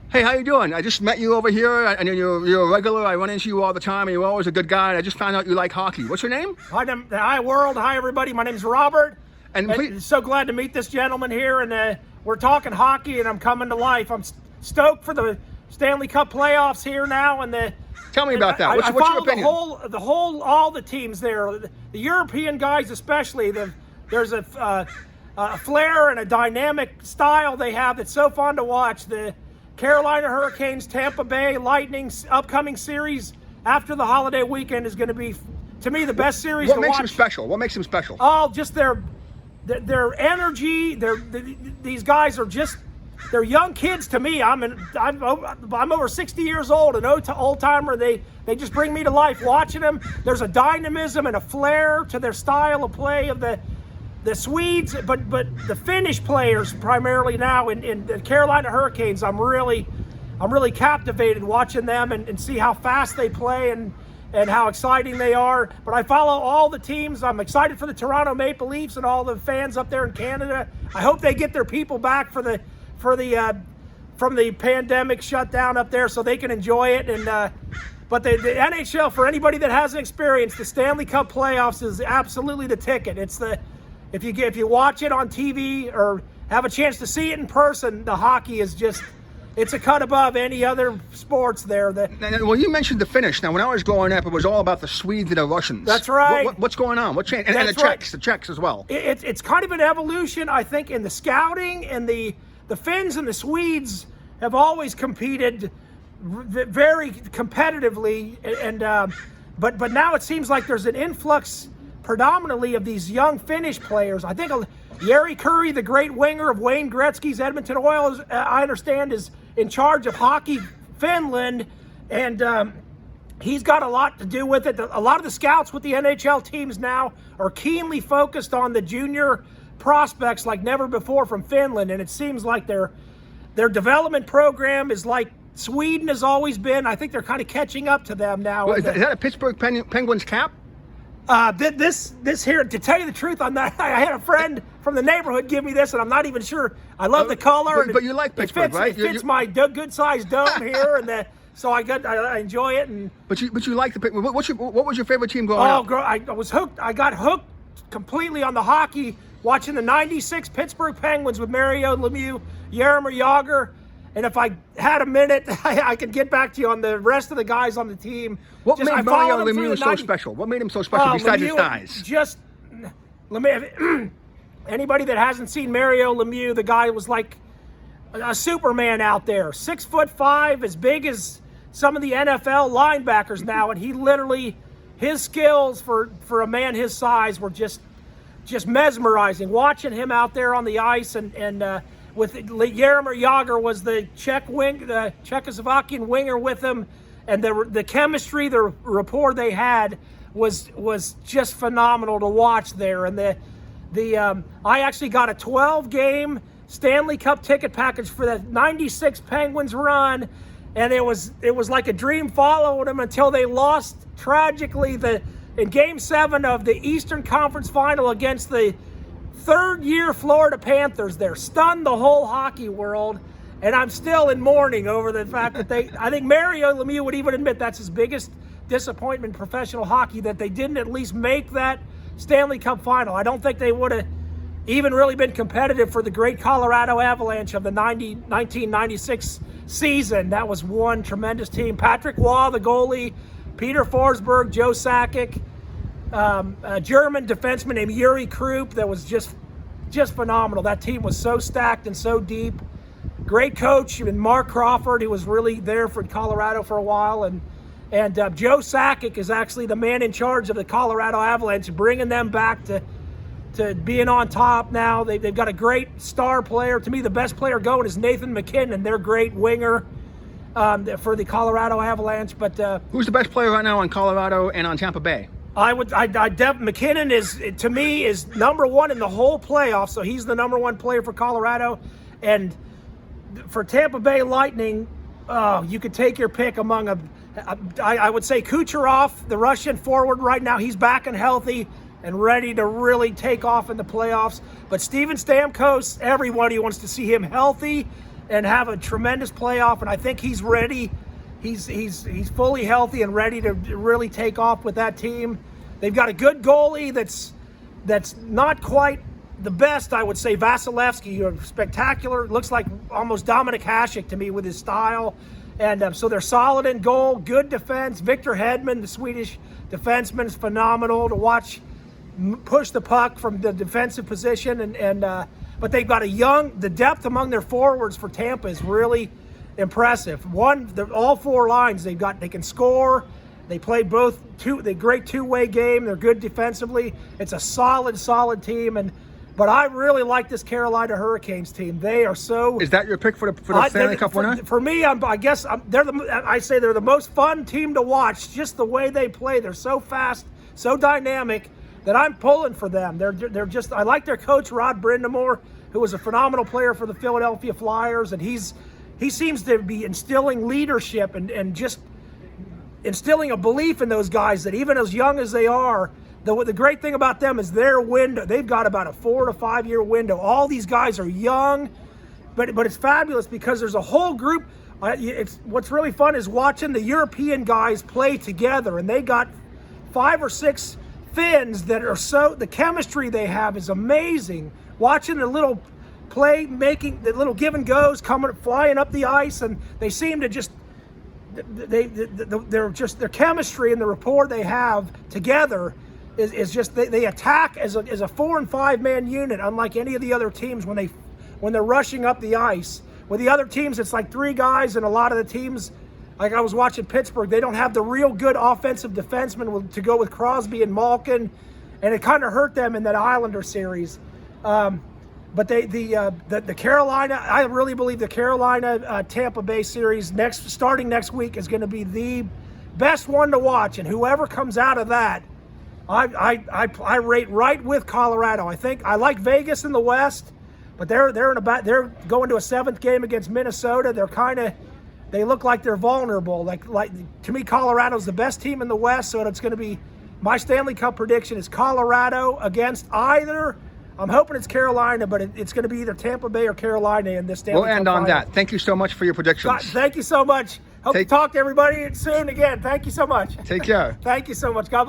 Hey, how you doing? I just met you over here, and you're a regular. I run into you all the time, and you're always a good guy. And I just found out you like hockey. What's your name? Hi, world. Hi, everybody. My name's Robert. And please, So glad to meet this gentleman here. And we're talking hockey, and I'm coming to life. I'm stoked for the Stanley Cup playoffs here now. And tell me about that. What's your opinion? All the teams there, the European guys especially. There's a flair and a dynamic style they have that's so fun to watch. The Carolina Hurricanes, Tampa Bay Lightning's upcoming series after the holiday weekend is going to be, to me, the best series to watch. What makes them special? What makes them special? Oh, just their energy. These guys are just, they're young kids to me. I'm over 60 years old, an old timer. They just bring me to life watching them. There's a dynamism and a flair to their style of play of the Swedes, but the Finnish players primarily now in the Carolina Hurricanes. I'm really captivated watching them and see how fast they play and how exciting they are. But I follow all the teams. I'm excited for the Toronto Maple Leafs and all the fans up there in Canada. I hope they get their people back from the pandemic shutdown up there so they can enjoy it. And but the NHL, for anybody that hasn't experienced the Stanley Cup playoffs, is absolutely the ticket. It's if you watch it on TV or have a chance to see it in person, the hockey is just, it's a cut above any other sports there. Well, you mentioned the Finnish. Now, when I was growing up, it was all about the Swedes and the Russians. That's right. What's going on? What changed? And the Czechs as well. It's kind of an evolution, I think, in the scouting, and the Finns and the Swedes have always competed very competitively, but now it seems like there's an influx predominantly of these young Finnish players. I think Jari Kurri, the great winger of Wayne Gretzky's Edmonton Oilers, I understand, is in charge of Hockey Finland, and he's got a lot to do with it. A lot of the scouts with the NHL teams now are keenly focused on the junior prospects like never before from Finland, and it seems like their development program is like Sweden has always been. I think they're kind of catching up to them now. Well, is that a Pittsburgh Penguins cap? This here, to tell you the truth, I had a friend from the neighborhood give me this, and I'm not even sure. I love the color. But you like Pittsburgh, right? It fits my good-sized dome here, and so I enjoy it. And but you like the Penguins. What was your favorite team growing up? I was hooked. I got hooked completely on the hockey watching the '96 Pittsburgh Penguins with Mario Lemieux, Jaromir Jagr. And if I had a minute, I could get back to you on the rest of the guys on the team. What made Mario Lemieux so special? What made him so special besides his size? Just anybody that hasn't seen Mario Lemieux, the guy was like a Superman out there, 6'5", as big as some of the NFL linebackers now, and he literally, his skills for a man his size were just mesmerizing. Watching him out there on the ice and with Jaromir Jagr was the Czechoslovakian winger with him, and the chemistry, the rapport they had was just phenomenal to watch there. And I actually got a 12-game Stanley Cup ticket package for the '96 Penguins run, and it was like a dream following them until they lost tragically in Game 7 of the Eastern Conference Final against the third-year Florida Panthers. There stunned the whole hockey world, and I'm still in mourning over the fact that I think Mario Lemieux would even admit that's his biggest disappointment in professional hockey, that they didn't at least make that Stanley Cup final. I don't think they would have even really been competitive for the great Colorado Avalanche of the 1996 season. That was one tremendous team. Patrick Waugh, the goalie, Peter Forsberg, Joe Sakic, a German defenseman named Yuri Krupp that was just phenomenal. That team was so stacked and so deep. Great coach, and Mark Crawford, who was really there for Colorado for a while, and Joe Sakic is actually the man in charge of the Colorado Avalanche, bringing them back to being on top now. They've got a great star player. To me, the best player going is Nathan MacKinnon, their great winger for the Colorado Avalanche. But who's the best player right now on Colorado and on Tampa Bay? McKinnon to me is number one in the whole playoff, so he's the number one player for Colorado. And for Tampa Bay Lightning, you could take your pick among I would say Kucherov, the Russian forward right now. He's back and healthy and ready to really take off in the playoffs. But Steven Stamkos, everybody wants to see him healthy and have a tremendous playoff. And I think he's ready. He's fully healthy and ready to really take off with that team. They've got a good goalie that's not quite the best, I would say. Vasilevsky, spectacular. Looks like almost Dominic Hasek to me with his style. And so they're solid in goal, good defense. Victor Hedman, the Swedish defenseman, is phenomenal to watch push the puck from the defensive position. But they've got the depth among their forwards for Tampa is really impressive. All four lines they can score. They play the great two-way game. They're good defensively. It's a solid team. But I really like this Carolina Hurricanes team. They are so. Is that your pick for the Stanley Cup winner? For me, I say they're the most fun team to watch. Just the way they play, they're so fast, so dynamic that I'm pulling for them. They're just. I like their coach Rod Brindamore, who was a phenomenal player for the Philadelphia Flyers, and he seems to be instilling leadership and just instilling a belief in those guys that even as young as they are. The great thing about them is their window. They've got about a 4 to 5 year window. All these guys are young, but it's fabulous because there's a whole group. What's really fun is watching the European guys play together, and they got 5 or 6 Finns that are the chemistry they have is amazing. Watching the little the little give and goes flying up the ice, and they seem to just. Their chemistry and the rapport they have together is just they attack as a 4 and 5 man unit, unlike any of the other teams when they're rushing up the ice. With the other teams, it's like 3 guys, and a lot of the teams, like I was watching Pittsburgh, they don't have the real good offensive defensemen to go with Crosby and Malkin, and it kind of hurt them in that Islander series. But the Carolina, I really believe the Carolina Tampa Bay series starting next week is going to be the best one to watch, and whoever comes out of that, I rate right with Colorado. I think I like Vegas in the West, but they're going to a 7th game against Minnesota. They look like they're vulnerable. Like to me, Colorado's the best team in the West, so it's going to be my Stanley Cup prediction is Colorado against either. I'm hoping it's Carolina, but it's going to be either Tampa Bay or Carolina in this Stanley Cup. We'll end on that. Thank you so much for your predictions. Thank you so much. Hope to talk to everybody soon again. Thank you so much. Take care. Thank you so much. God bless.